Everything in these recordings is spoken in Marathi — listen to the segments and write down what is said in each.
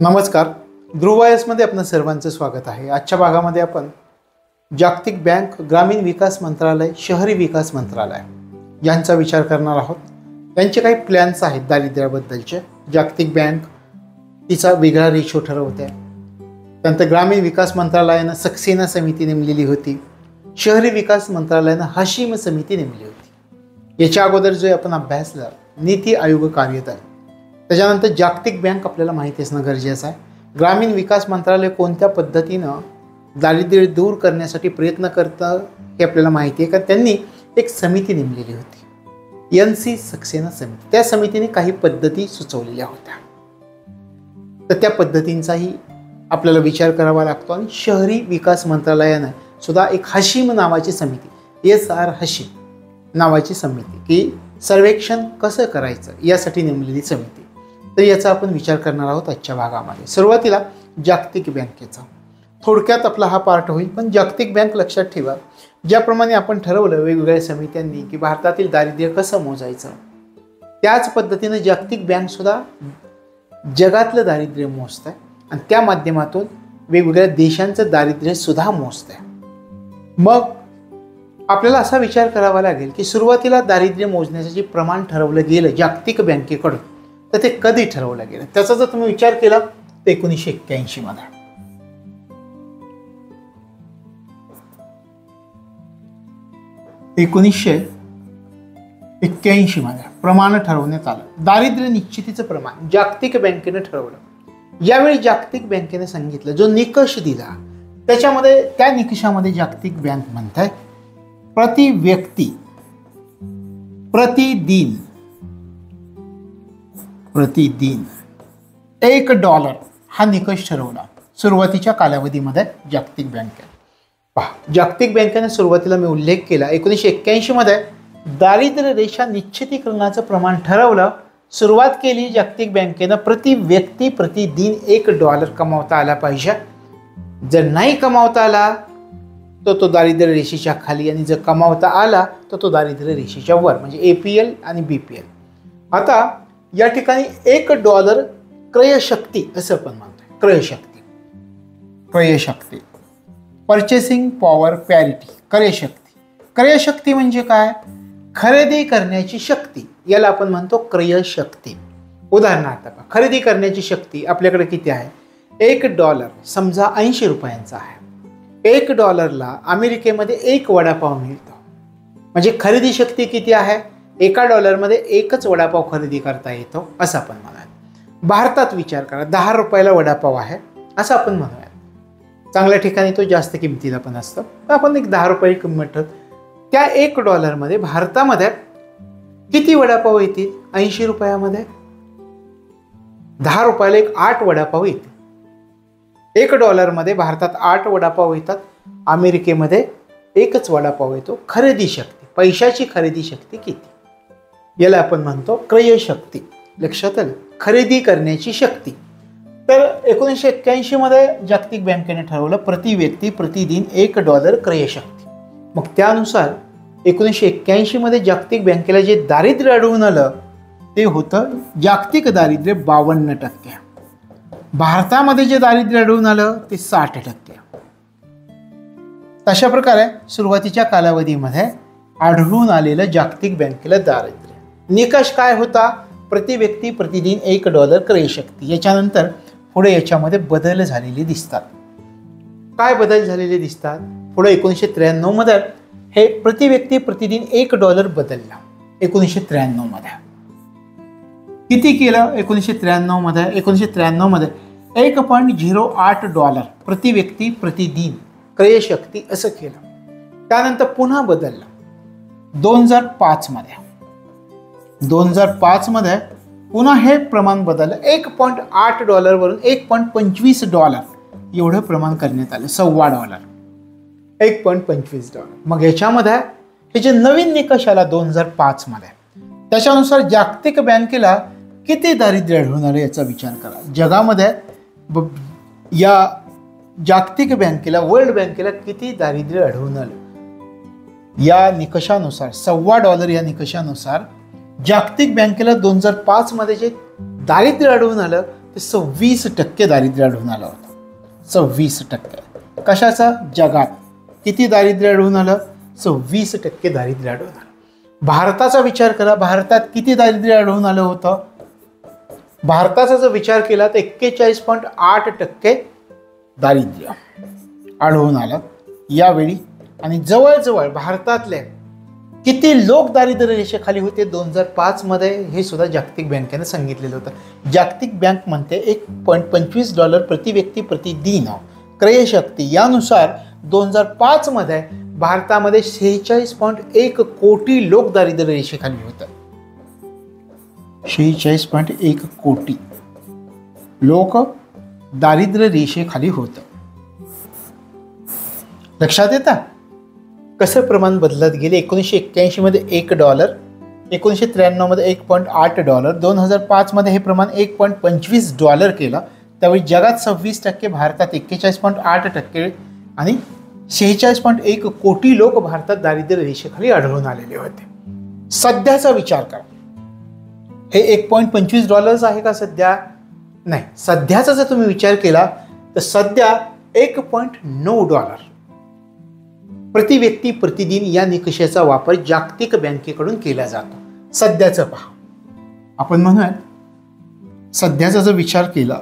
नमस्कार. ध्रुवायसमध्ये आपलं सर्वांचं स्वागत आहे. आजच्या भागामध्ये आपण जागतिक बँक, ग्रामीण विकास मंत्रालय, शहरी विकास मंत्रालय यांचा विचार करणार आहोत. त्यांचे काही प्लॅन्स आहेत दारिद्र्याबद्दलचे. जागतिक बँक तिचा वेगळा रेशो ठरवते. त्यानंतर ग्रामीण विकास मंत्रालयानं सक्सेना समिती नेमलेली होती. शहरी विकास मंत्रालयानं हाशिम समिती नेमली होती. याच्या अगोदर जो आपण अभ्यासला नीती आयोग कार्यदल, त्याच्यानंतर जागतिक बँक आपल्याला माहिती असणं गरजेचं आहे. ग्रामीण विकास मंत्रालय कोणत्या पद्धतीनं दारिद्र्य दूर करण्यासाठी प्रयत्न करतं हे आपल्याला माहिती आहे का. त्यांनी एक समिती नेमलेली होती, NC सक्सेना समिती. त्या समितीने काही पद्धती सुचवलेल्या होत्या, तर त्या पद्धतींचाही आपल्याला विचार करावा लागतो. आणि शहरी विकास मंत्रालयानं सुद्धा एक हाशिम नावाची समिती, SR हाशिम नावाची समिती, की सर्वेक्षण कसं करायचं यासाठी नेमलेली समिती. तर याचा आपण विचार करणार आहोत आजच्या भागामध्ये. सुरुवातीला जागतिक बँकेचा थोडक्यात आपला हा पार्ट होईल. पण जागतिक बँक लक्षात ठेवा, ज्याप्रमाणे आपण ठरवलं वेगवेगळ्या समित्यांनी की भारतातील दारिद्र्य कसं मोजायचं, त्याच पद्धतीनं जागतिक बँक सुद्धा जगातलं दारिद्र्य मोजत आहे आणि त्या माध्यमातून वेगवेगळ्या देशांचं दारिद्र्य सुद्धा मोजत आहे. मग आपल्याला असा विचार करावा लागेल की सुरुवातीला दारिद्र्य मोजण्याचं जे प्रमाण ठरवलं गेलं जागतिक बँकेकडून, तर ते कधी ठरवलं गेलं. त्याचा जर तुम्ही विचार केला तर 1981 मध्ये. 1981 मध्ये प्रमाण ठरवण्यात आलं. दारिद्र्य निश्चितीचं प्रमाण जागतिक बँकेने ठरवलं. यावेळी जागतिक बँकेने सांगितलं, जो निकष दिला त्याच्यामध्ये, त्या निकषामध्ये जागतिक बँक म्हणताय प्रति व्यक्ती प्रतिदिन $1 हा निकष ठरवला सुरुवातीच्या कालावधीमध्ये जागतिक बँकेने. पहा, जागतिक बँकेने सुरुवातीला मी उल्लेख केला 1981 मध्ये दारिद्र्य रेषा निश्चितीकरणाचं प्रमाण ठरवलं. सुरुवात केली जागतिक बँकेनं प्रति व्यक्ती प्रतिदिन $1 कमावता आला पाहिजे. जर नाही कमावता आला तर तो दारिद्र्य रेषेच्या खाली, आणि जर कमावता आला तर तो दारिद्र्य रेषेच्या वर, म्हणजे APL आणि BPL. आता या ठिकाणी $1 क्रयशक्ती असं आपण म्हणतो. क्रयशक्ती परचेसिंग पॉवर पॅरिटी. क्रयशक्ती म्हणजे काय? खरेदी करण्याची शक्ती, याला आपण म्हणतो क्रयशक्ती. उदाहरणार्थ खरेदी करण्याची शक्ती आपल्याकडे किती आहे? $1 समजा 80 रुपयांचा आहे. $1 अमेरिकेमध्ये 1 वडापाव मिळतो. म्हणजे खरेदी शक्ती किती आहे? $1 मध्ये 1च वडापाव खरेदी करता येतो असं आपण म्हणूया. भारतात विचार करा, 10 रुपयाला वडापाव आहे असं आपण म्हणूया. चांगल्या ठिकाणी तो जास्त किमतीला पण असतो, पण आपण एक 10 रुपये किंमत. त्या $1 मध्ये भारतामध्ये किती वडापाव येतील? 80 रुपयामध्ये 10 रुपयाला 8 वडापाव येतील. $1 मध्ये भारतात 8 वडापाव येतात. अमेरिकेमध्ये 1च वडापाव येतो. खरेदी शक्ती, पैशाची खरेदी शक्ती किती, याला आपण म्हणतो क्रयशक्ती. लक्षात आलं? खरेदी करण्याची शक्ती. तर 1981 मध्ये जागतिक बँकेने ठरवलं प्रति व्यक्ती प्रतिदिन $1 क्रयशक्ती. मग त्यानुसार 1981 मध्ये जागतिक बँकेला जे दारिद्र्य आढळून आलं ते होतं जागतिक दारिद्र्य 52%. भारतामध्ये जे दारिद्र्य आढळून आलं ते 60%. तशा प्रकारे सुरुवातीच्या कालावधीमध्ये आढळून आलेलं जागतिक बँकेला दारिद्र्य निकष काय होता? प्रति व्यक्ती प्रतिदिन $1 क्रयशक्ती. याच्यानंतर पुढे याच्यामध्ये बदल झालेले दिसतात. काय बदल झालेले दिसतात? पुढे 1993 मध्ये हे प्रति व्यक्ती प्रतिदिन $1 बदलला. 1993 मध्ये किती केलं? 1993 मध्ये $1.08 प्रति व्यक्ती प्रतिदिन क्रयशक्ती असं केलं. त्यानंतर पुन्हा बदललं 2005 मध्ये पुन्हा हे प्रमाण बदललं. $1.8 वरून $1.25 एवढं प्रमाण करण्यात आलं. $1.25. $1.25. मग याच्यामध्ये हे जे नवीन निकष आला 2005 मध्ये, त्याच्यानुसार जागतिक बँकेला किती दारिद्र्य आढळून आलं याचा विचार करा. जगामध्ये या जागतिक बँकेला, वर्ल्ड बँकेला किती दारिद्र्य आढळून आलं या निकषानुसार, $1.25 या निकषानुसार जागतिक बँकेला 2005 मध्ये जे दारिद्र्य आढळून आलं ते 26% दारिद्र्य आढळून आलं होतं. 26%. कशाचा? जगात किती दारिद्र्य आढळून आलं? 26% दारिद्र्य आढळून आलं. भारताचा विचार करा, भारतात किती दारिद्र्य आढळून आलं होतं? भारताचा जर विचार केला तर 41.8% दारिद्र्य आढळून आलं यावेळी. आणि जवळजवळ भारतातले किती लोक दारिद्र्य रेषेखाली होते 2005 मध्ये, हे सुद्धा जागतिक बँकेने सांगितलेलं होतं. जागतिक बँक म्हणते $1.25 प्रति व्यक्ती प्रतिदिन क्रयशक्ती यानुसार 2005 मध्ये भारतामध्ये 46.1 कोटी लोक दारिद्र्य रेषेखाली होते. 46.1 कोटी लोक दारिद्र्य रेषेखाली होतं. लक्षात येतं कसं प्रमाण बदलत गेले. 1981 मध्ये $1, 1993 मध्ये $1.8, 2005 मध्ये हे प्रमाण $1.25 केलं. त्यावेळी जगात 26%, भारतात 41.8% आणि 46.1 कोटी लोक भारतात दारिद्र्य रेषेखाली आढळून आलेले होते. सध्याचा विचार करा, हे $1.25 आहे का सध्या? नाही. सध्याचा जर तुम्ही विचार केला तर सध्या $1.9 प्रति व्यक्ती प्रतिदिन या निकषाचा वापर जागतिक बँकेकडून केला जातो. सध्याचं पहा, आपण म्हणूयात सध्याचा जर विचार केला,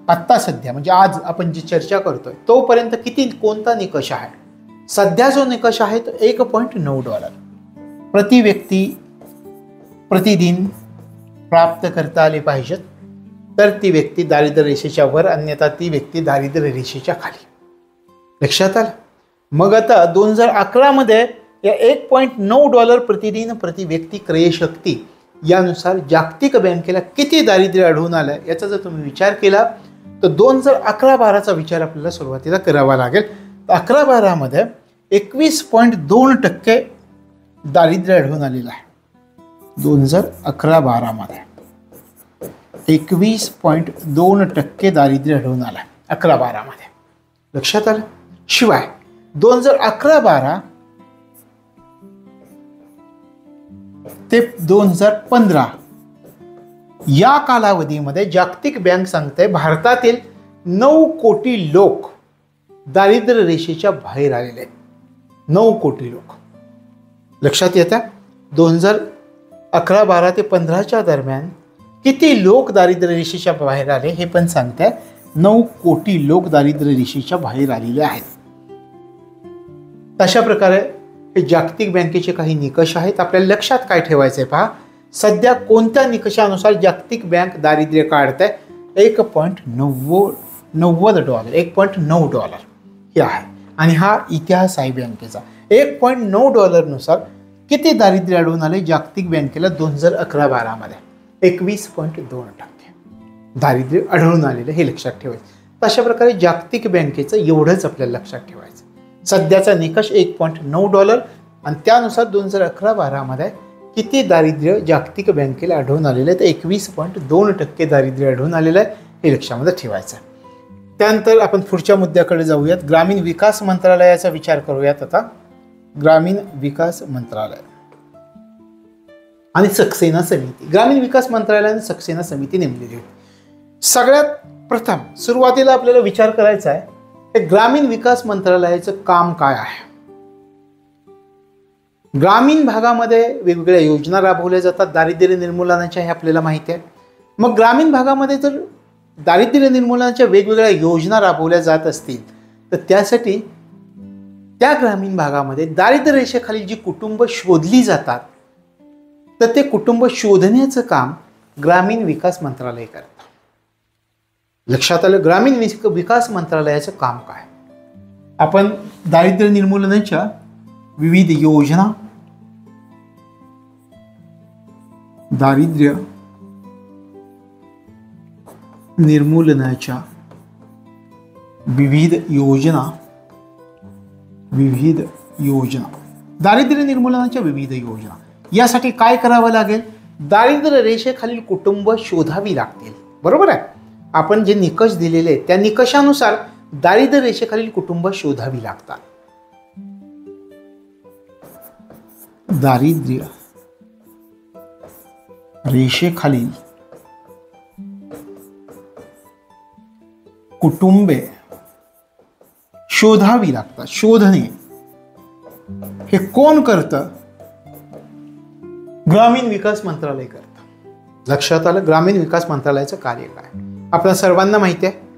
आत्ता सध्या म्हणजे आज आपण जी चर्चा करतोय तोपर्यंत किती कोणता निकष आहे? सध्या जो निकष आहे तो $1.9 प्रति व्यक्ती प्रतिदिन प्राप्त करता आले पाहिजेत, तर ती व्यक्ती दारिद्र्य रेषेच्या वर, अन्यथा ती व्यक्ती दारिद्र्य रेषेच्या खाली. लक्षात आलं? मग आता 2011 मध्ये या $1.9 प्रतिदिन प्रति व्यक्ती क्रयशक्ती यानुसार जागतिक बँकेला किती दारिद्र्य आढळून आलं याचा जर तुम्ही विचार केला तर 2011-12चा विचार आपल्याला सुरुवातीला करावा लागेल. 11-12 मध्ये 21.2% दारिद्र्य आढळून आलेलं आहे. 2011-12 मध्ये 21.2% दारिद्र्य आढळून आलं 11-12 मध्ये. लक्षात आलं? शिवाय 2011-12 ते 2015 या कालावधीमध्ये जागतिक बँक सांगते भारतातील 9 कोटी लोक दारिद्र्य रेषेच्या बाहेर आलेले आहेत. 9 कोटी लोक. लक्षात येतं? 2011-12 ते 15च्या दरम्यान किती लोक दारिद्र्य रेषेच्या बाहेर आले हे पण सांगते. 9 कोटी लोक दारिद्र्य रेषेच्या बाहेर आलेले आहेत. तशा प्रकारे हे जागतिक बँकेचे काही निकष आहेत. आपल्याला लक्षात काय ठेवायचंय पहा, सध्या कोणत्या निकषानुसार जागतिक बँक दारिद्र्य काढते? $1.9 हे आहे. आणि हा इतिहास आहे बँकेचा. $1.9 नुसार किती दारिद्र्य आढळून आले जागतिक बँकेला 2011-12 मध्ये? 21.2% दारिद्र्य आढळून आलेलं हे लक्षात ठेवायचं. तशा प्रकारे जागतिक बँकेचं एवढंच आपल्याला लक्षात ठेवायचं. सध्याचा निकष $1.9 आणि त्यानुसार 2011-12 मध्ये किती दारिद्र्य जागतिक बँकेला आढळून आलेलं आहे? तर 21.2% दारिद्र्य आढळून आलेलं आहे हे लक्षामध्ये ठेवायचं. त्यानंतर आपण पुढच्या मुद्द्याकडे जाऊयात. ग्रामीण विकास मंत्रालयाचा विचार करूयात आता. ग्रामीण विकास मंत्रालय आणि सक्सेना समिती. ग्रामीण विकास मंत्रालयाने सक्सेना समिती नेमलेली आहे. सगळ्यात प्रथम सुरुवातीला आपल्याला विचार करायचा आहे हे ग्रामीण विकास मंत्रालयाचं काम काय आहे. ग्रामीण भागामध्ये वेगवेगळ्या योजना राबवल्या जातात दारिद्र्य निर्मूलनाच्या, हे आपल्याला माहिती आहे. मग ग्रामीण भागामध्ये जर दारिद्र्य निर्मूलनाच्या वेगवेगळ्या योजना राबवल्या जात असतील तर त्यासाठी त्या ग्रामीण भागामध्ये दारिद्र्य रेषेखाली जी कुटुंब शोधली जातात तर ते कुटुंब शोधण्याचं काम ग्रामीण विकास मंत्रालय करतं. लक्षात आलं? ग्रामीण विकास मंत्रालयाचं काम काय? आपण दारिद्र्य निर्मूलनाच्या विविध योजना, दारिद्र्य निर्मूलनाच्या विविध योजना, दारिद्र्य निर्मूलनाच्या विविध योजना यासाठी काय करावं लागेल? दारिद्र्य रेषेखालील कुटुंब शोधावी लागतील. बरोबर आहे? आपण जे निकष दिलेले आहेत त्या निकषानुसार दारिद्र्य रेषेखालील कुटुंब शोधावी लागतात. दारिद्र्य रेषेखालील कुटुंबे शोधावी लागतात. शोधणे हे कोण करतं? ग्रामीण विकास मंत्रालय करतं. लक्षात आलं? ग्रामीण विकास मंत्रालयाचं कार्य काय? आपल्या सर्वांना माहिती आहे,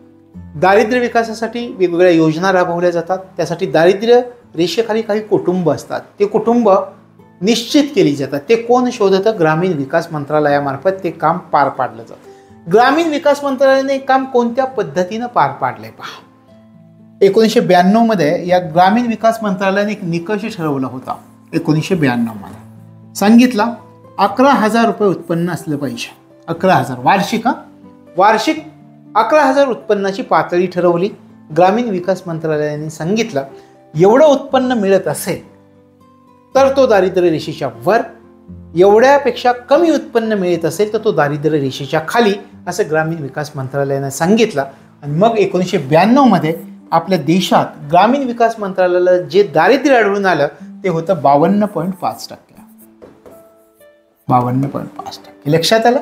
दारिद्र्य विकासासाठी वेगवेगळ्या योजना राबवल्या जातात. त्यासाठी दारिद्र्य रेषेखाली काही कुटुंब असतात, ते कुटुंब निश्चित केली जातात. ते कोण शोधतं? ग्रामीण विकास मंत्रालयामार्फत ते काम पार पाडलं जातं. ग्रामीण विकास मंत्रालयाने काम कोणत्या पद्धतीनं पार पाडलंय पहा. 1992 मध्ये या ग्रामीण विकास मंत्रालयाने एक निकष ठरवला होता. 1992 मध्ये सांगितला 11,000 रुपये उत्पन्न असलं पाहिजे. 11,000 वार्षिक. वार्षिक 11,000 उत्पन्नाची पातळी ठरवली. ग्रामीण विकास मंत्रालयाने सांगितलं एवढं उत्पन्न मिळत असेल तर तो दारिद्र्य रेषेच्या वर, एवढ्यापेक्षा कमी उत्पन्न मिळत असेल तर तो दारिद्र्य रेषेच्या खाली, असं ग्रामीण विकास मंत्रालयाने सांगितलं. आणि मग 1992 मध्ये आपल्या देशात ग्रामीण विकास मंत्रालयाला जे दारिद्र्य आढळून आलं ते होतं 52.5%. 52.5%. लक्षात आलं?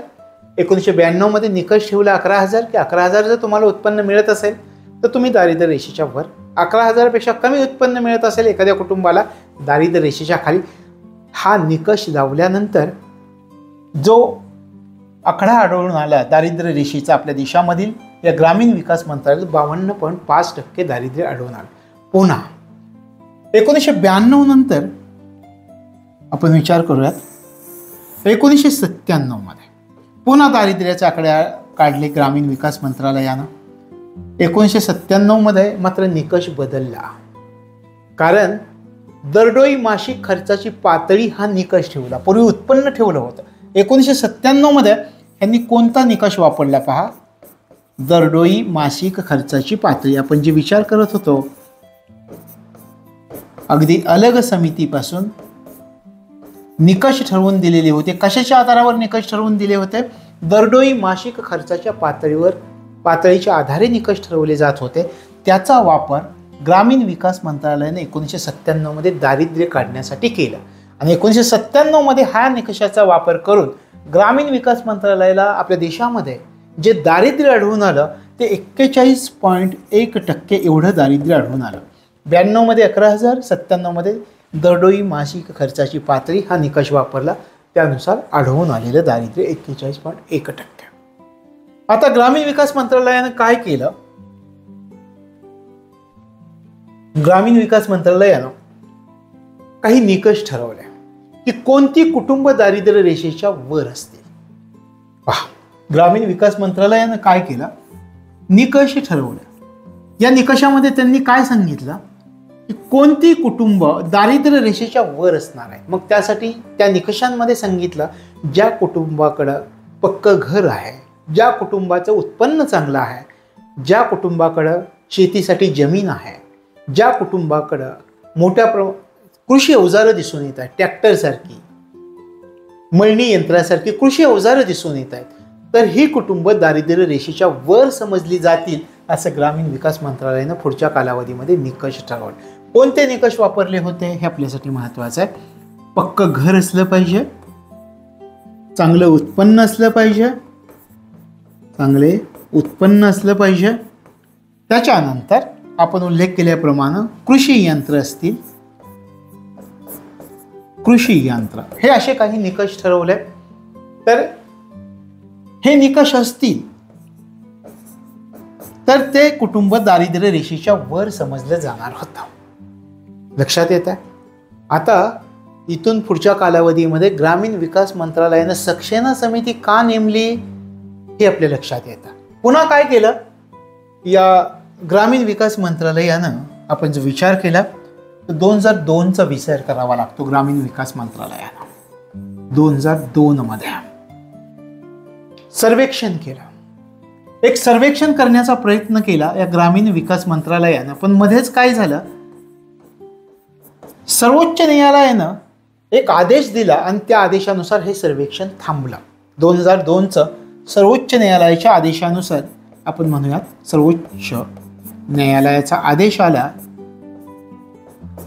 1992 मध्ये निकष ठेवला 11,000 की 11,000 जर तुम्हाला उत्पन्न मिळत असेल तर तुम्ही दारिद्र्य रेषेच्या वर, 11,000 पेक्षा कमी उत्पन्न मिळत असेल एखाद्या कुटुंबाला दारिद्र्य रेषेच्या खाली. हा निकष लावल्यानंतर जो आकडा आढळून आला दारिद्र्य रेषेचा आपल्या देशामधील, या ग्रामीण विकास मंत्रालयात 52.5% दारिद्र्य आढळून आलं. पुन्हा 1992 नंतर आपण विचार करूयात, 1997 मध्ये पुन्हा दारिद्र्याचे आकडे काढले ग्रामीण विकास मंत्रालयानं. 1997 मध्ये मात्र निकष बदलला, कारण दरडोई मासिक खर्चाची पातळी हा निकष ठेवला. पूर्वी उत्पन्न ठेवलं होतं. 1997 मध्ये यांनी कोणता निकष वापरला पहा? दरडोई मासिक खर्चाची पातळी. आपण जे विचार करत होतो अगदी अलग समितीपासून निकष ठरवून दिलेले होते. कशाच्या आधारावर निकष ठरवून दिले होते? दरडोई मासिक खर्चाच्या पातळीच्या आधारे निकष ठरवले जात होते. त्याचा वापर ग्रामीण विकास मंत्रालयाने 1997 मध्ये दारिद्र्य काढण्यासाठी केला. आणि 1997 मध्ये हा निकषाचा वापर करून ग्रामीण विकास मंत्रालयाला आपल्या देशामध्ये जे दारिद्र्य आढळून आलं ते 41.1% एवढं दारिद्र्य आढळून आलं. 92 मध्ये 11,000, 97 मध्ये दरडोई मासिक खर्चाची पातळी हा निकष वापरला, त्यानुसार आढळून आलेलं दारिद्र्य 41.1%. आता ग्रामीण विकास मंत्रालयानं काय केलं? ग्रामीण विकास मंत्रालयानं काही निकष ठरवले की कोणती कुटुंब दारिद्र्य रेषेच्या वर असतील. पहा, ग्रामीण विकास मंत्रालयानं काय केलं? निकष ठरवले. या निकषामध्ये त्यांनी काय सांगितलं की कोणती कुटुंब दारिद्र्य रेषेच्या वर असणार आहे. मग त्यासाठी त्या निकषांमध्ये सांगितलं ज्या कुटुंबाकडं पक्कं घर आहे, ज्या कुटुंबाचं उत्पन्न चांगलं आहे, ज्या कुटुंबाकडं शेतीसाठी जमीन आहे, ज्या कुटुंबाकडं मोठ्या कृषी अवजारं दिसून येत आहेत, ट्रॅक्टरसारखी, मळणी यंत्रासारखी कृषी अवजारं दिसून येत आहेत, तर ही कुटुंब दारिद्र्य रेषेच्या वर समजली जातील, असं ग्रामीण विकास मंत्रालयानं पुढच्या कालावधीमध्ये निकष ठरवले. कोणते निकष वापरले होते हे आपल्यासाठी महत्त्वाचं आहे. पक्कं घर असलं पाहिजे, चांगलं उत्पन्न असलं पाहिजे, चांगले उत्पन्न असलं पाहिजे. त्याच्यानंतर आपण उल्लेख केल्याप्रमाणे कृषी यंत्र असतील, कृषी यंत्र, हे असे काही निकष ठरवले. तर हे निकष असतील तर ते कुटुंब दारिद्र्य रेषेच्या वर समजलं जाणार होतं. लक्षात येत आहे? आता इथून पुढच्या कालावधीमध्ये ग्रामीण विकास मंत्रालयानं सक्सेना समिती का नेमली हे आपल्या लक्षात येतं. पुन्हा काय केलं? या ग्रामीण विकास मंत्रालयानं आपण जो विचार केला तर 2002चा विचार करावा लागतो. ग्रामीण विकास मंत्रालयानं 2002 मध्ये सर्वेक्षण केलं. एक सर्वेक्षण करण्याचा प्रयत्न केला या ग्रामीण विकास मंत्रालयानं. पण मध्येच काय झालं, सर्वोच्च न्यायालयानं एक आदेश दिला आणि त्या आदेशानुसार हे सर्वेक्षण थांबलं. 2002चं सर्वोच्च न्यायालयाच्या आदेशानुसार, आपण म्हणूयात सर्वोच्च न्यायालयाचा आदेश आला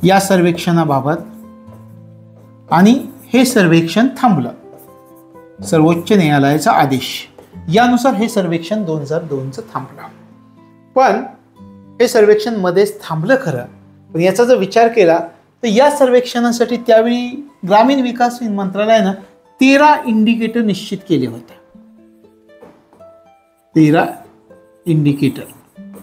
या सर्वेक्षणाबाबत आणि हे सर्वेक्षण थांबलं. सर्वोच्च न्यायालयाचा आदेश यानुसार हे सर्वेक्षण 2002चं थांबलं. पण हे सर्वेक्षण मध्येच थांबलं खरं, पण याचा जर विचार केला तर या सर्वेक्षणासाठी त्यावेळी ग्रामीण विकास मंत्रालयानं 13 इंडिकेटर निश्चित केले होते. 13 इंडिकेटर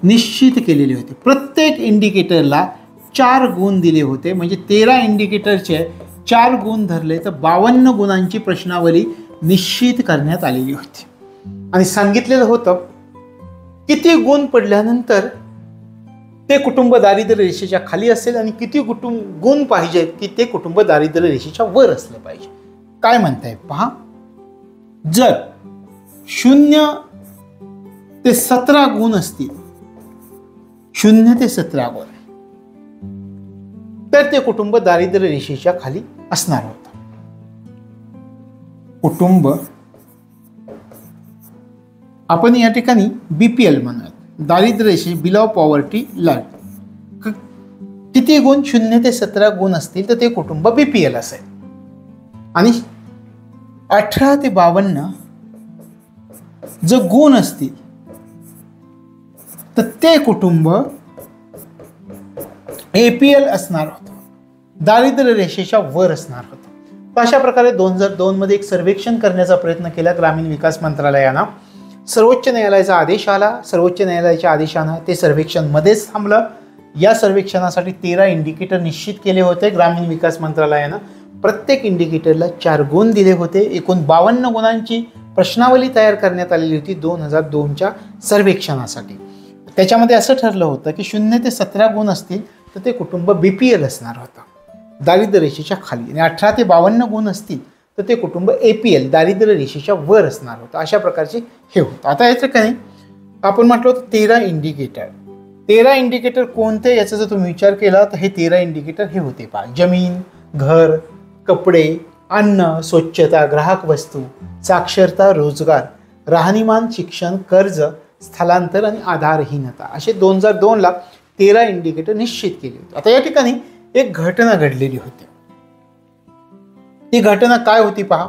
निश्चित केलेले होते. प्रत्येक इंडिकेटरला 4 गुण दिले होते. म्हणजे 13 इंडिकेटरचे 4 गुण धरले तर 52 गुणांची प्रश्नावली निश्चित करण्यात आलेली होती. आणि सांगितलेलं होतं किती गुण पडल्यानंतर ते कुटुंब दारिद्र्य रेषेच्या खाली असेल आणि किती गुण पाहिजेत की ते कुटुंब दारिद्र्य रेषेच्या वर असलं पाहिजे. काय म्हणताय पहा, जर 0 ते 17 गुण असतील, 0 ते 17 गुण, तर ते कुटुंब दारिद्र्य रेषेच्या खाली असणार होतं. कुटुंब आपण या ठिकाणी BPL म्हणूयात, दारिद्र्य रेषे बिलो पॉवर्टी लाईन. किती गुण? 0 ते 17 गुण असतील तर ते कुटुंब BPL असेल. आणि 18 ते 52 जर गुण असतील तर ते कुटुंब APL असणार होतं, दारिद्र्य रेषेच्या वर असणार होतं. अशा प्रकारे 2002 मध्ये एक सर्वेक्षण करण्याचा प्रयत्न केला ग्रामीण विकास मंत्रालयानं. सर्वोच्च न्यायालयाचा आदेश आला. सर्वोच्च न्यायालयाच्या आदेशानं ते सर्वेक्षण मध्येच थांबलं. या सर्वेक्षणासाठी 13 इंडिकेटर निश्चित केले होते ग्रामीण विकास मंत्रालयानं. प्रत्येक इंडिकेटरला 4 गुण दिले होते. एकूण 52 गुणांची प्रश्नावली तयार करण्यात आलेली होती 2002च्या सर्वेक्षणासाठी. त्याच्यामध्ये असं ठरलं होतं की 0 ते 17 गुण असतील तर ते कुटुंब BPL असणार होतं, दारिद्र्य रेषेच्या खाली. आणि 18 ते 52 गुण असतील तर ते कुटुंब APL, दारिद्र्य रेषेच्या वर असणार होतं. अशा प्रकारचे हे होतं. आता याचं काही आपण म्हटलं होतं 13 इंडिकेटर. 13 इंडिकेटर कोणते याचा जर तुम्ही विचार केला तर हे 13 इंडिकेटर हे होते पहा. जमीन, घर, कपडे, अन्न, स्वच्छता, ग्राहक वस्तू, साक्षरता, रोजगार, राहणीमान, शिक्षण, कर्ज, स्थलांतर आणि आधारहीनता, असे 2002ला 13 इंडिकेटर निश्चित केले होते. आता या ठिकाणी एक घटना घडलेली होती. ती घटना काय होती पहा.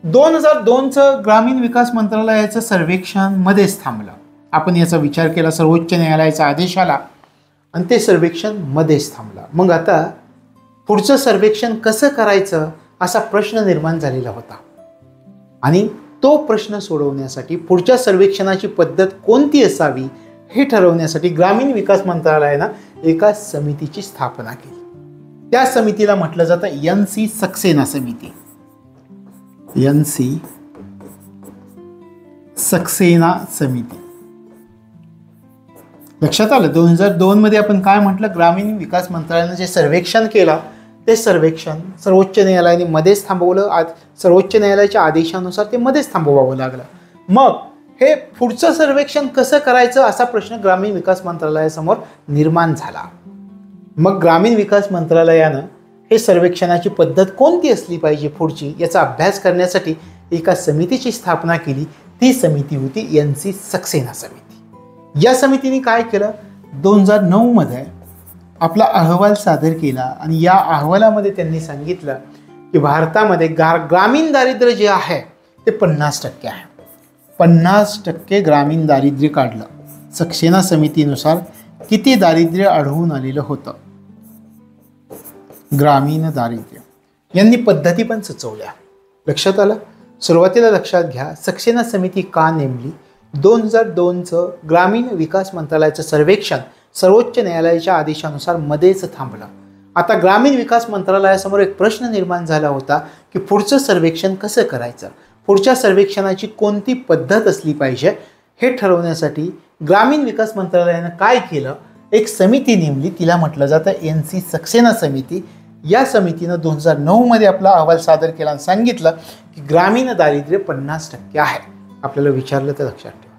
2002चं ग्रामीण विकास मंत्रालयाचं सर्वेक्षण मध्येच थांबलं. आपण याचा विचार केला, सर्वोच्च न्यायालयाचा आदेश आला आणि ते सर्वेक्षण मध्येच थांबलं. मग आता पुढचं सर्वेक्षण कसं करायचं असा प्रश्न निर्माण झालेला होता. आणि तो प्रश्न सोडवण्यासाठी पुढच्या सर्वेक्षणाची पद्धत कोणती असावी हे ठरवण्यासाठी ग्रामीण विकास मंत्रालयानं एका समितीची स्थापना केली. त्या समितीला म्हटलं जातं NC सक्सेना समिती. NC सक्सेना समिती. लक्षात आलं? 2002 मध्ये आपण काय म्हटलं, ग्रामीण विकास मंत्रालयानं जे सर्वेक्षण केलं ते सर्वेक्षण सर्वोच्च न्यायालयाने मध्येच थांबवलं. सर्वोच्च न्यायालयाच्या आदेशानुसार ते मध्येच थांबवावं लागलं. मग हे पुढचं सर्वेक्षण कसं करायचं असा प्रश्न ग्रामीण विकास मंत्रालयासमोर निर्माण झाला. मग ग्रामीण विकास मंत्रालयानं हे सर्वेक्षणाची पद्धत कोणती असली पाहिजे पुढची याचा अभ्यास करण्यासाठी एका समितीची स्थापना केली. ती समिती होती NC सक्सेना समिती. या समितीने काय केलं, 2009 मध्ये आपला अहवाल सादर केला आणि या अहवालामध्ये त्यांनी सांगितलं की भारतामध्ये ग्रामीण दारिद्र्य जे आहे ते 50% आहे. 50% ग्रामीण दारिद्र्य काढलं. सक्सेना समितीनुसार किती दारिद्र्य आढळून आलेलं होतं, ग्रामीण दारिद्र्य. यांनी पद्धती पण सुचवल्या. लक्षात आलं? सुरुवातीला लक्षात घ्या, सक्सेना समिती का नेमली. 2002चं ग्रामीण विकास मंत्रालयाचं सर्वेक्षण सर्वोच्च न्यायालयाच्या आदेशानुसार मध्येच थांबलं. आता ग्रामीण विकास मंत्रालयासमोर एक प्रश्न निर्माण झाला होता की पुढचं सर्वेक्षण कसं करायचं, पुढच्या सर्वेक्षणाची कोणती पद्धत असली पाहिजे हे ठरवण्यासाठी ग्रामीण विकास मंत्रालयानं काय केलं, एक समिती नेमली. तिला म्हटलं जातं NC सक्सेना समिती. या समितीनं 2009 मध्ये आपला अहवाल सादर केला आणि सांगितलं की ग्रामीण दारिद्र्य 50% आहे. आपल्याला विचारलं तर लक्षात ठेवा,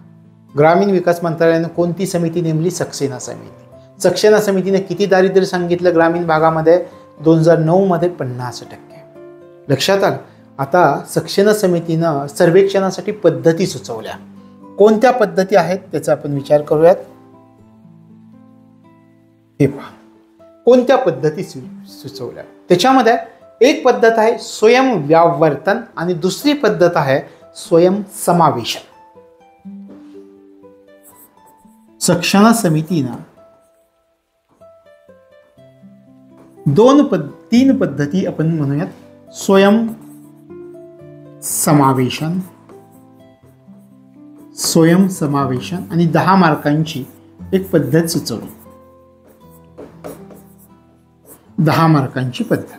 ग्रामीण विकास मंत्रालयानं कोणती समिती नेमली, सक्सेना समिती. सक्सेना समितीने किती दारिद्र्य सांगितलं ग्रामीण भागामध्ये, 2009 मध्ये 50%. लक्षात आलं? आता सक्सेना समितीनं सर्वेक्षणासाठी पद्धती सुचवल्या. कोणत्या पद्धती आहेत त्याचा आपण विचार करूयात. हे पहा, कोणत्या पद्धती सुचवल्या. त्याच्यामध्ये एक पद्धत आहे स्वयंव्यावर्तन आणि दुसरी पद्धत आहे स्वयंसमावेशन. सक्षणा समितीनं तीन पद्धती आपण म्हणूयात. स्वयंसमावेशन आणि 10 मार्कांची एक पद्धत सुचवली. 10 मार्कांची पद्धत.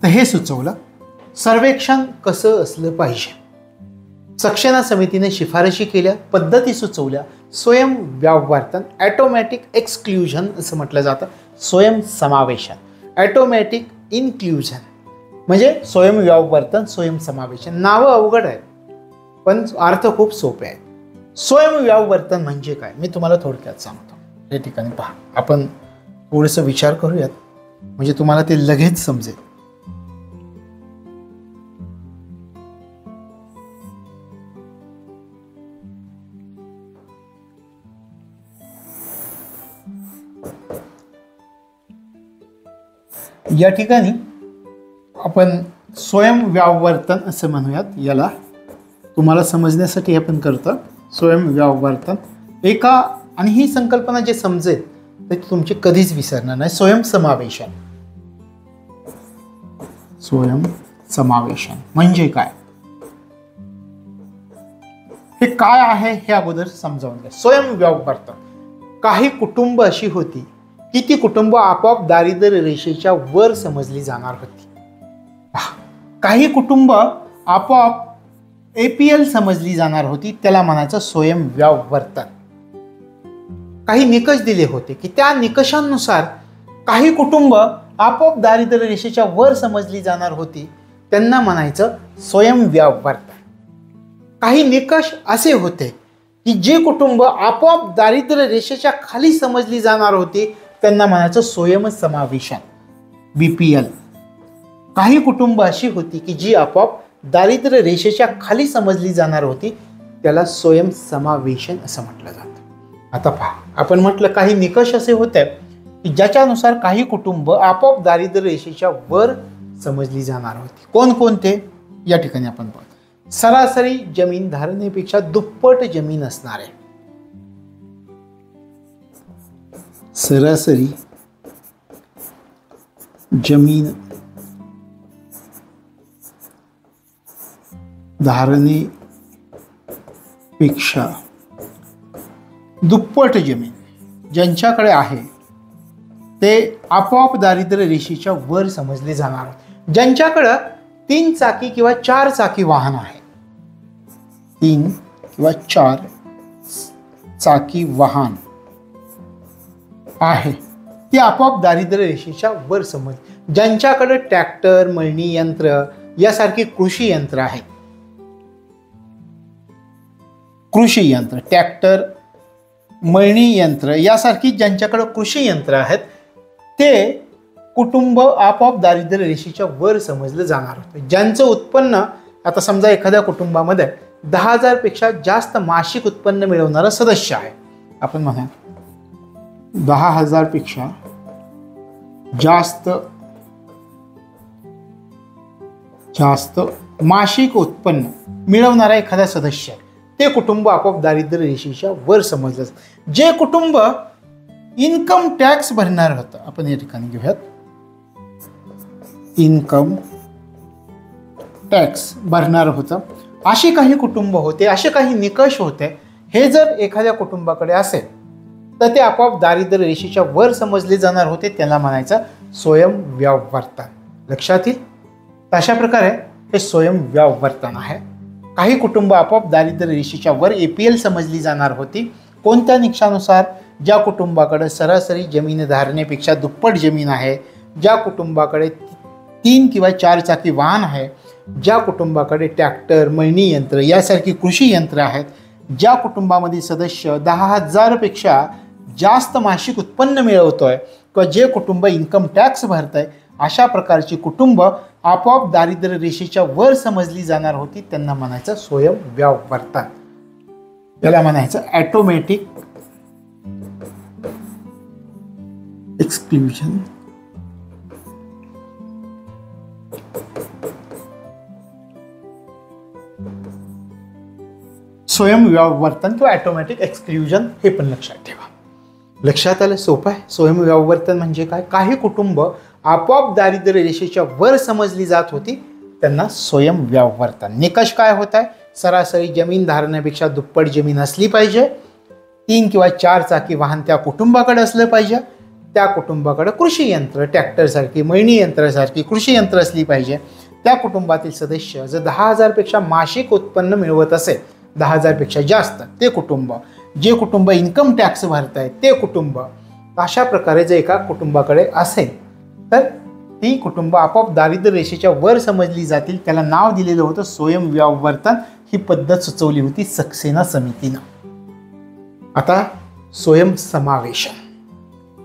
तर हे सुचवलं. सर्वेक्षण कसं असलं पाहिजे. सक्षणा समितीने शिफारशी केल्या, पद्धती सुचवल्या. स्वयंव्यावर्तन, ऑटोमॅटिक एक्सक्लुजन असं म्हटलं जातं. स्वयंसमावेशन, ऑटोमॅटिक इन्क्ल्युजन, म्हणजे स्वयंव्यावर्तन, स्वयंसमावेशन. नावं अवघड आहेत पण अर्थ खूप सोपे आहेत. स्वयंव्यावर्तन म्हणजे काय मी तुम्हाला थोडक्यात सांगतो. या ठिकाणी पहा, आपण थोडंसं विचार करूयात म्हणजे तुम्हाला ते लगेच समजेल. या ठिकाणी आपण स्वयंव्यावर्तन असं म्हणूयात. याला तुम्हाला समजण्यासाठी आपण करतो स्वयंव्यावर्तन. आणि ही संकल्पना जे समजेल ते तुमची कधीच विसरणार नाही. स्वयंसमावेशन म्हणजे काय, हे काय आहे हे अगोदर समजावून घ्या. स्वयंव्यावर्तन, काही कुटुंब अशी होती की ती कुटुंब आपोआप दारिद्र्य रेषेच्या वर समजली जाणार होती. काही कुटुंब आपोआप APL समजली जाणार होती, त्याला म्हणायचं स्वयंव्यावर्तन. काही निकष दिले होते की त्या निकषांनुसार काही कुटुंब आपोआप दारिद्र्य रेषेच्या वर समजली जाणार होती, त्यांना म्हणायचं स्वयंव्यावर्तन. काही निकष असे होते की जे कुटुंब आपोआप दारिद्र्य रेषेच्या खाली समजली जाणार होती, त्यांना म्हणायचं स्वयंसमावेशन, BPL. काही कुटुंब अशी होती की जी आपोआप दारिद्र्य रेषेच्या खाली समजली जाणार होती, त्याला स्वयंसमावेशन असं म्हटलं जातं. आता पहा, आपण म्हटलं काही निकष असे होते की ज्याच्यानुसार काही कुटुंब आपोआप दारिद्र्य रेषेच्या वर समजली जाणार होती. कोणकोणते या ठिकाणी आपण पाहू. सरासरी जमीन धारणेपेक्षा दुप्पट जमीन असणारे, सरासरी जमीन धारणेपेक्षा दुप्पट जमीन ज्यांच्याकडे आहे ते आपोआप दारिद्र्य रेषेच्या वर समजले जाणार. ज्यांच्याकडं 3 चाकी किंवा 4 चाकी वाहन आहे, 3 किंवा 4 चाकी वाहन आहे, ते आपोआप दारिद्र्य रेषेच्या वर समज. ज्यांच्याकडे ट्रॅक्टर, मळणी यंत्र यासारखी कृषी यंत्र आहेत, कृषी यंत्र, ट्रॅक्टर, मळणी यंत्र यासारखी ज्यांच्याकडे कृषी यंत्र आहेत, ते कुटुंब आपोआप दारिद्र्य रेषेच्या वर समजलं जाणार होतं. ज्यांचं उत्पन्न, आता समजा एखाद्या कुटुंबामध्ये 10,000 पेक्षा जास्त मासिक उत्पन्न मिळवणारा सदस्य आहे, आपण म्हणा 10,000 पेक्षा जास्त मासिक उत्पन्न मिळवणारा एखादा सदस्य आहे, ते कुटुंब आपोआप दारिद्र्य रेषेच्या वर समजलं. जे कुटुंब इन्कम टॅक्स भरणार होतं, आपण या ठिकाणी घेऊयात इन्कम टॅक्स भरणार होतं, असे काही कुटुंब होते, असे काही निकष होते. हे जर एखाद्या कुटुंबाकडे असेल तर ते आपोआप दारिद्र्य रेषेच्या वर समजले जाणार होते, त्याला म्हणायचं स्वयंव्यावर्तन. लक्षात येईल. अशा प्रकारे हे स्वयंव्यावर्तन आहे. काही कुटुंब आपोआप दारिद्र्य रेषेच्या वर APL समजली जाणार होती. कोणत्या निकषानुसार? ज्या कुटुंबाकडे सरासरी जमीन धारणेपेक्षा दुप्पट जमीन आहे, ज्या कुटुंबाकडे 3 किंवा 4 चाकी वाहन आहे, ज्या कुटुंबाकडे ट्रॅक्टर, मळणी यंत्र यासारखी कृषी यंत्र आहेत, ज्या कुटुंबामध्ये सदस्य 10,000 पेक्षा जास्त मासिक उत्पन्न मिळवतोय किंवा जे कुटुंब इन्कम टॅक्स भरतंय, अशा प्रकारची कुटुंब आपोआप दारिद्र्य रेषेच्या वर समजली जाणार होती, त्यांना म्हणायचं स्वयंव्यावर्तन. त्याला म्हणायचं ऑटोमॅटिक एक्सक्लुजन स्वयंविवाहवर्तन किंवा ॲटोमॅटिक एक्सक्ल्युजन हे पण लक्षात ठेवा. लक्षात आलं? सोपं आहे. स्वयंविवाहवर्तन म्हणजे काय? काही कुटुंब आपोआप दारिद्र्य रेषेच्या वर समजली जात होती, त्यांना स्वयंविवाहवर्तन. निकष काय होत आहे? सरासरी जमीन धारण्यापेक्षा दुप्पट जमीन असली पाहिजे, 3 किंवा 4 चाकी वाहन त्या कुटुंबाकडे असलं पाहिजे, त्या कुटुंबाकडे कृषी यंत्र, ट्रॅक्टरसारखी, मळणी यंत्रासारखी कृषी यंत्र असली पाहिजे. त्या कुटुंबातील सदस्य जर 10,000 पेक्षा मासिक उत्पन्न मिळवत असेल, 10,000 पेक्षा जास्त ते कुटुंब, जे कुटुंब इन्कम टॅक्स भरत आहे ते कुटुंब, अशा प्रकारे जर एका कुटुंबाकडे असेल तर ती कुटुंब आपोआप दारिद्र्य रेषेच्या वर समजली जातील. त्याला नाव दिलेलं होतं स्वयंविवाहवर्तन. ही पद्धत सुचवली होती सक्सेना समितीनं. आता स्वयंसमावेशन,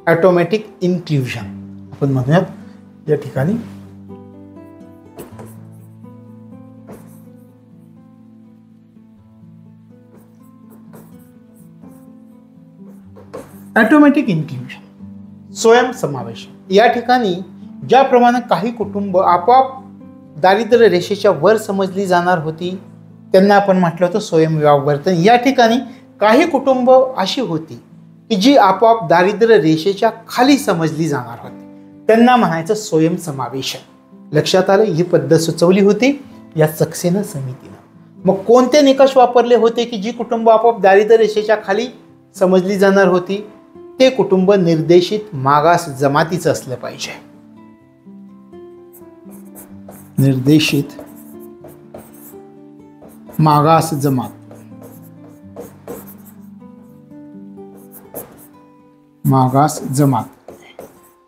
ॲटोमॅटिक इन्क्ल्युजन आपण म्हणूयात या ठिकाणी. ॲटोमॅटिक इन्क्ल्युजन, स्वयंसमावेशन. या ठिकाणी ज्याप्रमाणे काही कुटुंब आपोआप दारिद्र्य रेषेच्या वर समजली जाणार होती, त्यांना आपण म्हटलं होतं स्वयंविवाहवर्तन. या ठिकाणी काही कुटुंब अशी होती की जी आपोआप दारिद्र्य रेषेच्या खाली समजली जाणार होती, त्यांना म्हणायचं स्वयंसमावेशन. लक्षात आलं? ही पद्धत सुचवली होती या सक्सेना समितीनं. मग कोणते निकष वापरले होते की जी कुटुंब आपोआप दारिद्र्य रेषेच्या खाली समजली जाणार होती? ते कुटुंब निर्देशित मागास जमातीचं असलं पाहिजे. निर्देशित मागास जमात, मागास जमात,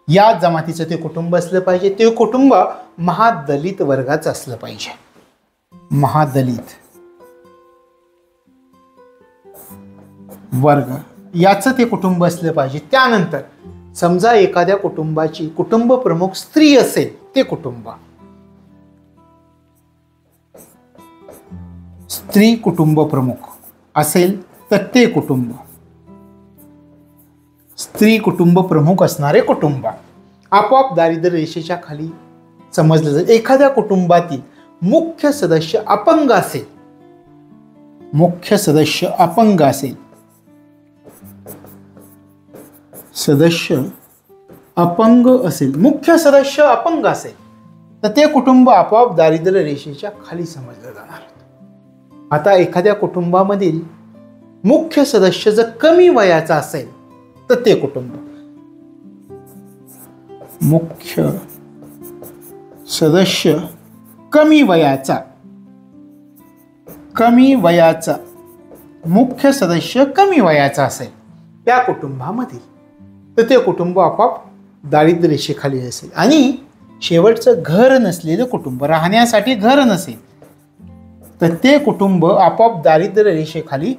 या जमातीचं ते कुटुंब असलं पाहिजे. ते कुटुंब महादलित वर्गाचं असलं पाहिजे. महादलित वर्ग याचं ते कुटुंब असलं पाहिजे. त्यानंतर समजा एखाद्या कुटुंबाची कुटुंब प्रमुख स्त्री असेल, ते कुटुंब, स्त्री कुटुंब प्रमुख असेल तर ते कुटुंब, स्त्री कुटुंब प्रमुख असणारे कुटुंब आपोआप दारिद्र्य रेषेच्या खाली समजलं जाईल. एखाद्या कुटुंबातील मुख्य सदस्य अपंग असेल, मुख्य सदस्य अपंग असेल, सदस्य अपंग असेल, मुख्य सदस्य अपंग असेल तर ते कुटुंब आपोआप दारिद्र्य रेषेच्या खाली समजलं जाणार. आता एखाद्या कुटुंबामधील मुख्य सदस्य जर कमी वयाचा असेल तर ते कुटुंब, मुख्य सदस्य कमी वयाचा, कमी वयाचा, मुख्य सदस्य कमी वयाचा असेल त्या कुटुंबामधील, तर ते कुटुंब आपोआप दारिद्र्य रेषेखाली असेल. आणि शेवटचं घर नसलेलं कुटुंब, राहण्यासाठी घर नसेल तर ते कुटुंब आपोआप दारिद्र्य रेषेखाली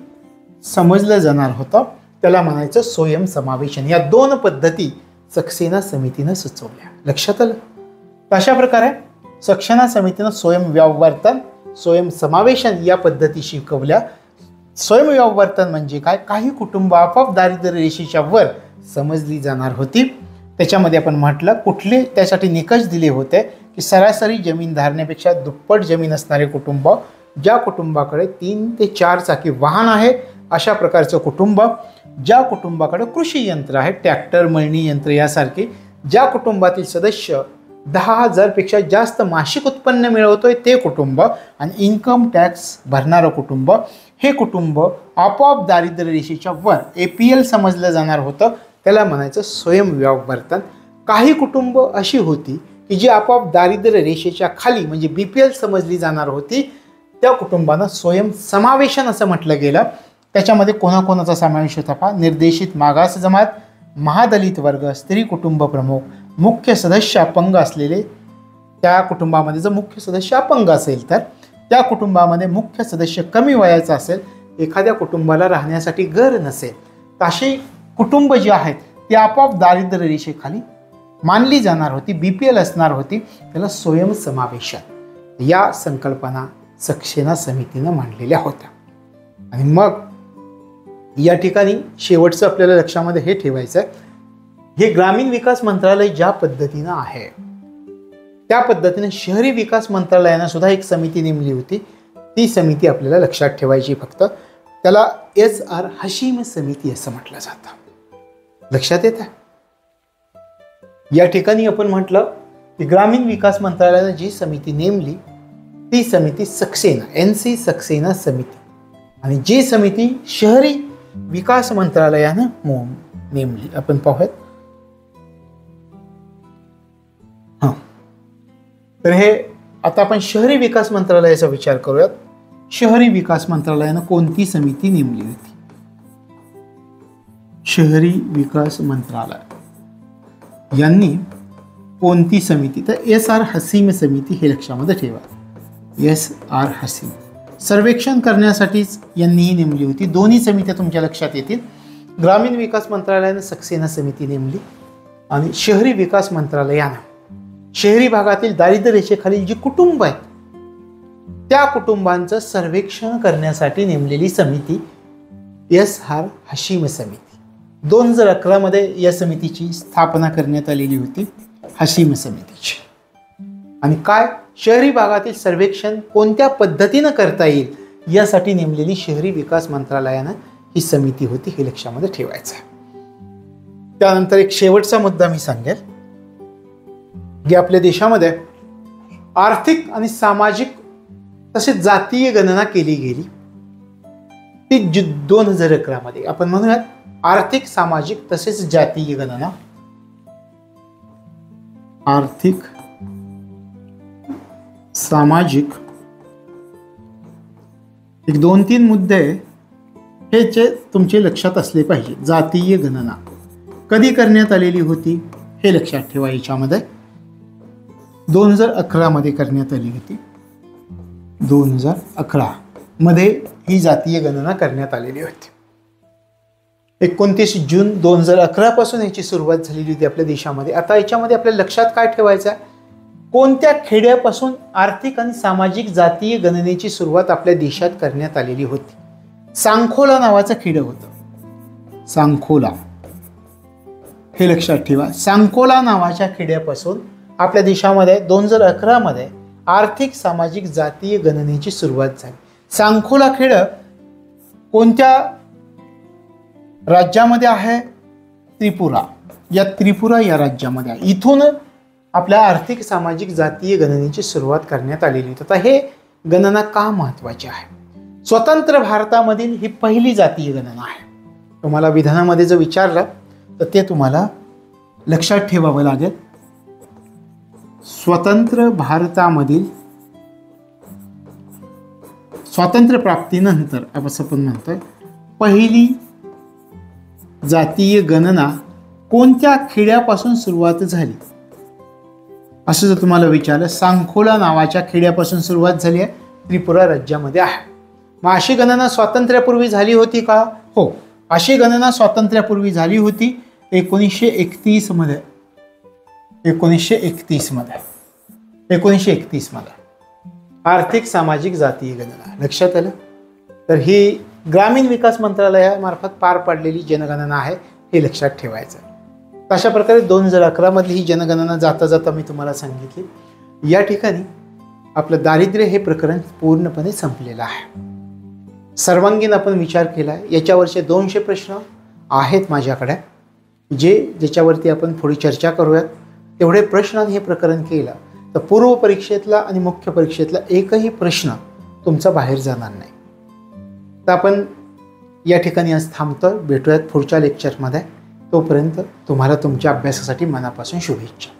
समजलं जाणार होतं. त्याला म्हणायचं स्वयंसमावेशन. या 2 पद्धती सक्सेना समितीनं सुचवल्या. लक्षात आलं? अशा प्रकारे सक्सेना समितीनं स्वयंविवाहवर्तन, स्वयंसमावेशन या पद्धती शिकवल्या. स्वयंविवाहवर्तन म्हणजे काय? काही कुटुंब आपोआप दारिद्र्य रेषेच्या वर समजली जाणार होती. त्याच्यामध्ये आपण म्हटलं कुठले त्यासाठी निकष दिले होते की सरासरी जमीन धारण्यापेक्षा दुप्पट जमीन असणारे कुटुंब, ज्या कुटुंबाकडे 3 ते 4 चाकी वाहन आहे अशा प्रकारचं कुटुंब, ज्या कुटुंबाकडे कृषी यंत्र आहे, ट्रॅक्टर, मळणी यंत्र यासारखे, ज्या कुटुंबातील सदस्य 10,000 पेक्षा जास्त मासिक उत्पन्न मिळवतोय ते कुटुंब, आणि इन्कम टॅक्स भरणारं कुटुंब, हे कुटुंब आपोआप दारिद्र्य रेषेच्या वर APL समजलं जाणार होतं. त्याला म्हणायचं स्वयंविवाहवर्तन. काही कुटुंब अशी होती की जी आपोआप दारिद्र्य रेषेच्या खाली म्हणजे BPL समजली जाणार होती, त्या कुटुंबांना स्वयंसमावेशन असं म्हटलं गेलं. त्याच्यामध्ये कोणाकोणाचा समावेश होता पहा? निर्देशित मागास जमात, महादलित वर्ग, स्त्री कुटुंब प्रमुख, मुख्य सदस्य अपंग असलेले, त्या कुटुंबामध्ये जर मुख्य सदस्य अपंग असेल तर त्या कुटुंबामध्ये मुख्य सदस्य कमी वयाचा असेल, एखाद्या कुटुंबाला राहण्यासाठी घर नसेल, तर अशी कुटुंब जी आहेत ती आपोआप दारिद्र्य रेषेखाली मानली जाणार होती, BPL असणार होती. त्याला स्वयंसमावेशन या संकल्पना सक्सेना समितीनं मांडलेल्या होत्या. आणि मग या ठिकाणी शेवटचं आपल्याला लक्षामध्ये हे ठेवायचं आहे, हे ग्रामीण विकास मंत्रालय ज्या पद्धतीनं आहे त्या पद्धतीने शहरी विकास मंत्रालयानं सुद्धा एक समिती नेमली होती. ती समिती आपल्याला लक्षात ठेवायची. फक्त त्याला SR हशीम समिती असं म्हटलं जातं। लक्षात येतं? या ठिकाणी आपण म्हटलं की ग्रामीण विकास मंत्रालयाने जी समिती नेमली ती समिती सक्सेना, NC सक्सेना समिती, आणि जी समिती शहरी विकास मंत्रालयानं नेमली आपण पाहूयात। तर हे आता आपण शहरी विकास मंत्रालयाचा विचार करूयात। शहरी विकास मंत्रालयानं कोणती समिती नेमली होती? शहरी विकास मंत्रालय यांनी कोणती समिती? तर SR हसीम समिती हे लक्षामध्ये ठेवा। SR हसीम सर्वेक्षण करण्यासाठीच यांनी ही नेमली होती। दोन्ही समित्या तुमच्या लक्षात येतील। ग्रामीण विकास मंत्रालयानं सक्सेना समिती नेमली आणि शहरी विकास मंत्रालयानं शहरी भागातील दारिद्र्य रेषेखालील जी कुटुंब आहेत त्या कुटुंबांचं सर्वेक्षण करण्यासाठी नेमलेली समिती SR हशीम समिती। 2011 मध्ये या समितीची स्थापना करण्यात आलेली होती, हशीम समितीची। आणि काय, शहरी भागातील सर्वेक्षण कोणत्या पद्धतीनं करता येईल यासाठी नेमलेली शहरी विकास मंत्रालयानं ही समिती होती, हे लक्षामध्ये ठेवायचं आहे। त्यानंतर एक शेवटचा मुद्दा मी सांगेल की आपल्या देशामध्ये आर्थिक आणि सामाजिक तसेच जातीय गणना केली गेली ती 2011 मध्ये। आपण म्हणूयात आर्थिक, सामाजिक तसेच जातीय गणना। आर्थिक, सामाजिक, एक 2-3 मुद्दे हे जे तुमचे लक्षात असले पाहिजे। जातीय गणना कधी करण्यात आलेली होती हे लक्षात ठेवा। याच्यामध्ये 2011 मध्ये करण्यात आली होती। 2011 मध्ये ही जातीय गणना करण्यात आलेली होती। 29 जून 2011 पासून याची सुरुवात झालेली होती आपल्या देशामध्ये। आता याच्यामध्ये आपल्या लक्षात काय ठेवायचं आहे, कोणत्या खेड्यापासून आर्थिक आणि सामाजिक जातीय गणनेची सुरुवात आपल्या देशात करण्यात आलेली होती? सांखोला नावाचं खेडं होतं, सांखोला, हे लक्षात ठेवा। सांखोला नावाच्या खेड्यापासून आपल्या देशामध्ये 2011 मध्ये आर्थिक, सामाजिक, जातीय गणनेची सुरुवात झाली। सांखोला खेडं कोणत्या राज्यामध्ये आहे? त्रिपुरा। या त्रिपुरा या राज्यामध्ये आहे। इथून आपल्या आर्थिक, सामाजिक, जातीय गणनेची सुरुवात करण्यात आलेली होती। आता हे गणना का महत्वाची आहे? स्वतंत्र भारतामधील ही पहिली जातीय गणना आहे। तुम्हाला विधानामध्ये जर विचारलं तर ते तुम्हाला लक्षात ठेवावं लागेल। स्वतंत्र भारतामधील, स्वातंत्र्य प्राप्तीनंतर असं आपण म्हणतोय, पहिली जातीय गणना कोणत्या खेड्यापासून सुरुवात झाली असं जर तुम्हाला विचारलं, सांखोला नावाच्या खेड्यापासून सुरुवात झाली आहे, त्रिपुरा राज्यामध्ये आहे। मग अशी गणना स्वातंत्र्यापूर्वी झाली होती का? हो, अशी गणना स्वातंत्र्यापूर्वी झाली होती 1931 मध्ये। 1931 मध्ये आर्थिक, सामाजिक, जातीय गणना। लक्षात आलं? तर ही ग्रामीण विकास मंत्रालयामार्फत पार पाडलेली जनगणना आहे, हे लक्षात ठेवायचं। अशा प्रकारे 2011 मधली ही जनगणना जाता जाता मी तुम्हाला सांगितली। या ठिकाणी आपलं दारिद्र्य हे प्रकरण पूर्णपणे संपलेलं आहे। सर्वांगीण आपण विचार केला। याच्यावरचे 200 प्रश्न आहेत माझ्याकडे, ज्याच्यावरती आपण थोडी चर्चा करूयात। तेवढे प्रश्न हे प्रकरण केलं तर पूर्व परीक्षेतला आणि मुख्य परीक्षेतला एकही प्रश्न तुमचा बाहेर जाणार नाही। तर आपण या ठिकाणी आज थांबतो, भेटूयात पुढच्या लेक्चरमध्ये। तोपर्यंत तुम्हाला तुमच्या अभ्यासासाठी मनापासून शुभेच्छा।